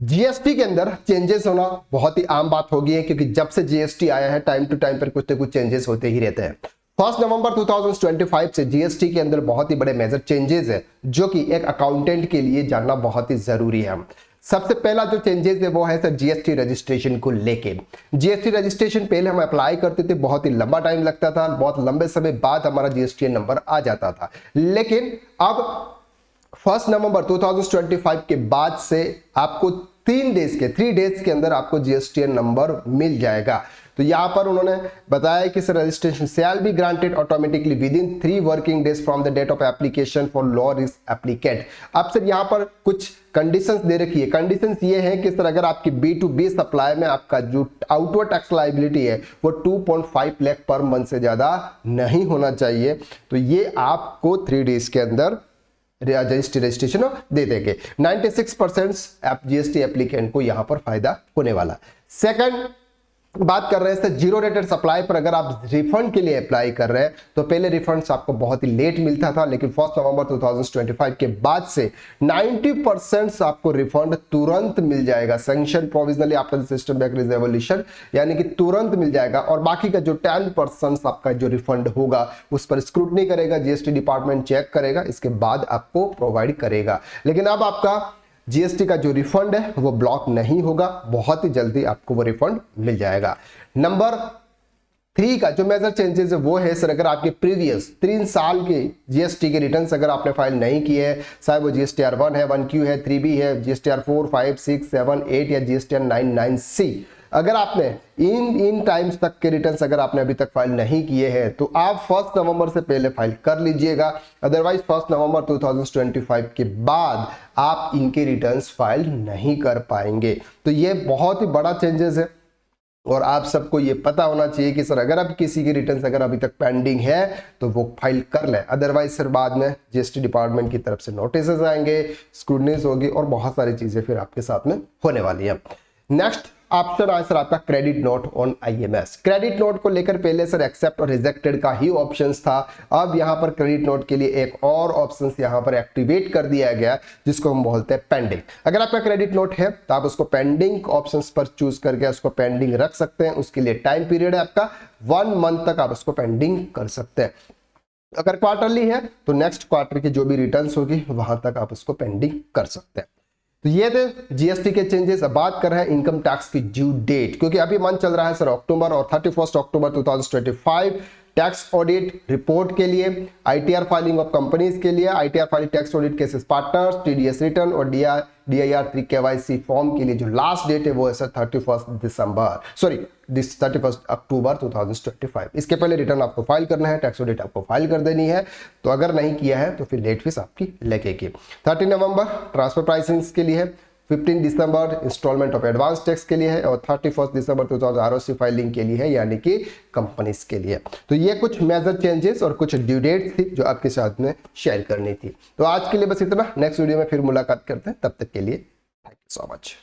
GST के अंदर changes होना बहुत ही आम बात हो गई है, क्योंकि जब से जीएसटी आया है टाइम टू टाइम पर कुछ ना कुछ चेंजेस होते ही रहते हैं। 1 नवंबर 2025 से जीएसटी के अंदर बहुत ही बड़े मेजर चेंजेस है, जो कि एक अकाउंटेंट के लिए जानना बहुत ही जरूरी है। सबसे पहला जो चेंजेस है वो है सर जीएसटी रजिस्ट्रेशन को लेके। जीएसटी रजिस्ट्रेशन पहले हम अप्लाई करते थे, बहुत ही लंबा टाइम लगता था, बहुत लंबे समय बाद हमारा जीएसटी नंबर आ जाता था। लेकिन अब 1 नवंबर 2025 के बाद से आपको 3 डेज के अंदर आपको जीएसटीएन नंबर मिल जाएगा। तो यहां पर उन्होंने बताया कि sir registration shall be granted automatically within 3 working days from the date of application for low risk applicant. अब सर यहां पर कुछ कंडीशंस दे रखी है। कंडीशंस ये है कि सर अगर आपकी B2B सप्लाई में आपका जो आउटवर्ड टैक्स लायबिलिटी है वो 2.5 लाख पर मंथ से ज्यादा नहीं होना चाहिए। तो ये आपको 3 डेज के अंदर जीएसटी रजिस्ट्रेशन दे देंगे। 96% जीएसटी एप्लीकेंट को यहां पर फायदा होने वाला। सेकंड बात कर रहे हैं जीरो रेटेड सप्लाई पर अगर आप रिफंड के लिए अप्लाई कर रहे हैं तो पहले रिफंड्स आपको बहुत ही लेट मिलता था, लेकिन 1 नवंबर 2025 के बाद से 90% आपको रिफंड तुरंत मिल जाएगा। Sanction provisionally after the system back resolution, यानी कि तुरंत मिल जाएगा। और बाकी का जो 10% आपका जो रिफंड होगा उस पर स्क्रूटनी करेगा, जीएसटी डिपार्टमेंट चेक करेगा, इसके बाद आपको प्रोवाइड करेगा। लेकिन अब आपका जीएसटी का जो रिफंड है वो ब्लॉक नहीं होगा, बहुत ही जल्दी आपको वो रिफंड मिल जाएगा। नंबर 3 का जो मेजर चेंजेस है वो है सर अगर आपके प्रीवियस 3 साल के जीएसटी के रिटर्न्स अगर आपने फाइल नहीं किए हैं, चाहे वो जीएसटीआर 1 है, 1Q है, 3B है, जीएसटीआर 4, 5, 6, 7, 8 या जीएसटीआर 99C, अगर आपने इन टाइम्स तक के रिटर्न्स अगर आपने अभी तक फाइल नहीं किए हैं तो आप 1 नवंबर से पहले फाइल कर लीजिएगा। अदरवाइज 1 नवंबर 2025 के बाद आप इनके रिटर्न्स फाइल नहीं कर पाएंगे। तो ये बहुत ही बड़ा चेंजेस है और आप सबको ये पता होना चाहिए कि सर अगर आप किसी की रिटर्न्स अगर अभी तक पेंडिंग है तो वो फाइल कर ले। अदरवाइज सर बाद में जीएसटी डिपार्टमेंट की तरफ से नोटिस आएंगे, स्क्रूटनीज होगी और बहुत सारी चीजें फिर आपके साथ में होने वाली है। नेक्स्ट ऑप्शन आंसर आपका credit note on IMS. Credit note को लेकर पहले सर एक्सेप्ट और रिजेक्टेड का ही ऑप्शंस था, अब यहां पर क्रेडिट नोट के लिए एक और ऑप्शंस यहां पर एक्टिवेट कर दिया गया जिसको हम बोलते हैं पेंडिंग। अगर आपका क्रेडिट नोट है तो आप उसको पेंडिंग ऑप्शंस पर चूज करके उसको पेंडिंग रख सकते हैं। उसके लिए टाइम पीरियड है आपका 1 मंथ तक आप उसको पेंडिंग कर सकते हैं। अगर क्वार्टरली है तो नेक्स्ट क्वार्टर की जो भी रिटर्न्स होगी वहां तक आप उसको पेंडिंग कर सकते हैं। तो ये थे जीएसटी के चेंजेस। अब बात कर रहे हैं इनकम टैक्स की ड्यू डेट, क्योंकि अभी मंथ चल रहा है सर अक्टूबर और 31 अक्टूबर 2025 टैक्स ऑडिट रिपोर्ट के लिए, आईटीआर फाइलिंग ऑफ कंपनीज के लिए, ITR filing tax audit cases partners, TDS return और DIR 3 KYC फॉर्म के लिए जो लास्ट डेट है वो है सर 31 अक्टूबर 2025। इसके पहले रिटर्न आपको फाइल करना है, टैक्स ऑडिट आपको फाइल कर देनी है। तो अगर नहीं किया है तो फिर लेट फीस आपकी लगेगी। 30 नवंबर ट्रांसफर प्राइसिंग के लिए है, 15 दिसंबर इंस्टॉलमेंट ऑफ एडवांस टैक्स के लिए है और 31 दिसंबर 2000 ROC फाइलिंग के लिए है, यानी कि कंपनीज के लिए। तो ये कुछ मेजर चेंजेस और कुछ ड्यू डेट थी जो आपके साथ में शेयर करनी थी। तो आज के लिए बस इतना, नेक्स्ट वीडियो में फिर मुलाकात करते हैं, तब तक के लिए थैंक यू सो मच।